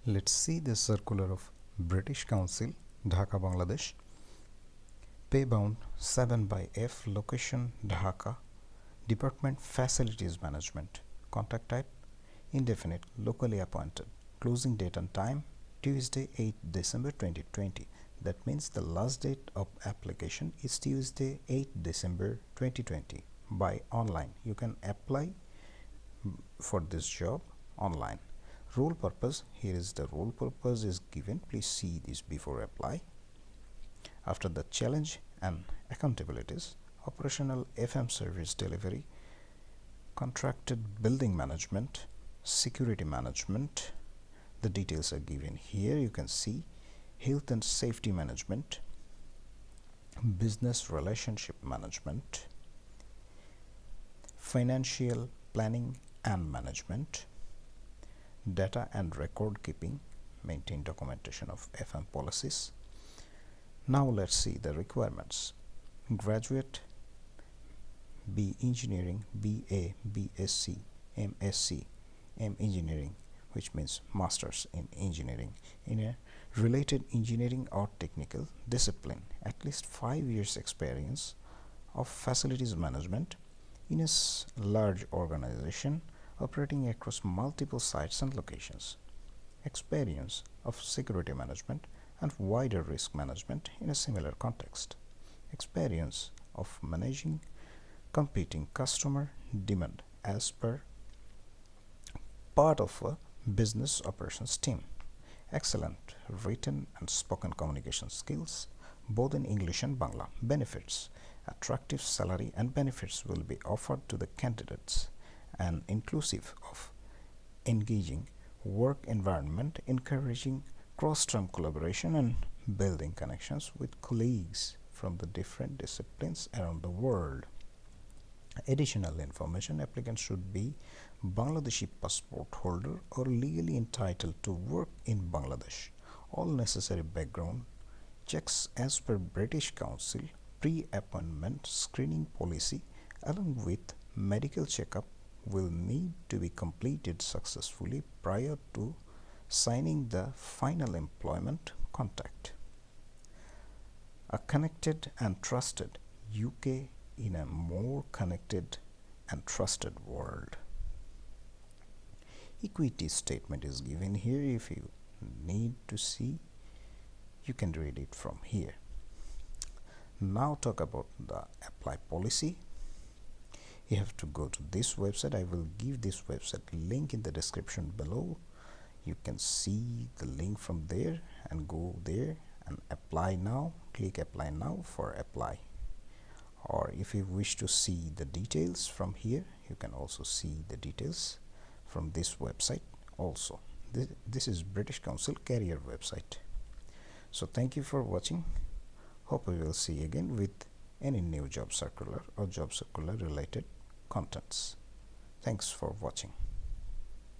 Let's see the circular of British Council, Dhaka, Bangladesh. Pay bound 7 by F, location Dhaka, Department Facilities Management, contact type indefinite, locally appointed, closing date and time Tuesday 8 December 2020. That means the last date of application is Tuesday 8 December 2020. By online, you can apply for this job online. Role purpose, here is the role purpose is given. Please see this before apply. After the challenge and accountabilities, operational FM service delivery, contracted building management, security management. The details are given here. You can see health and safety management, business relationship management, financial planning and management, data and record keeping, maintain documentation of FM policies. Now let's see the requirements. Graduate, B engineering, BA, BSc, MSc, M engineering, which means masters in engineering in a related engineering or technical discipline, at least 5 years experience of facilities management in a large organization operating across multiple sites and locations, experience of security management and wider risk management in a similar context, experience of managing competing customer demand as per part of a business operations team, excellent written and spoken communication skills both in English and Bangla. Benefits, attractive salary and benefits will be offered to the candidates and inclusive of engaging work environment, encouraging cross-term collaboration and building connections with colleagues from the different disciplines around the world. Additional information, applicants should be Bangladeshi passport holder or legally entitled to work in Bangladesh. All necessary background checks as per British Council pre-appointment screening policy along with medical checkup will need to be completed successfully prior to signing the final employment contract. A connected and trusted UK in a more connected and trusted world. Equity statement is given here. If you need to see, you can read it from here. Now talk about the apply policy. You have to go to this website. I will give this website link in the description below. You can see the link from there and go there and apply now. Click apply now for apply. Or if you wish to see the details from here, you can also see the details from this website also. This is British Council career website. So thank you for watching. Hope we will see again with any new job circular or job circular related contents. Thanks for watching.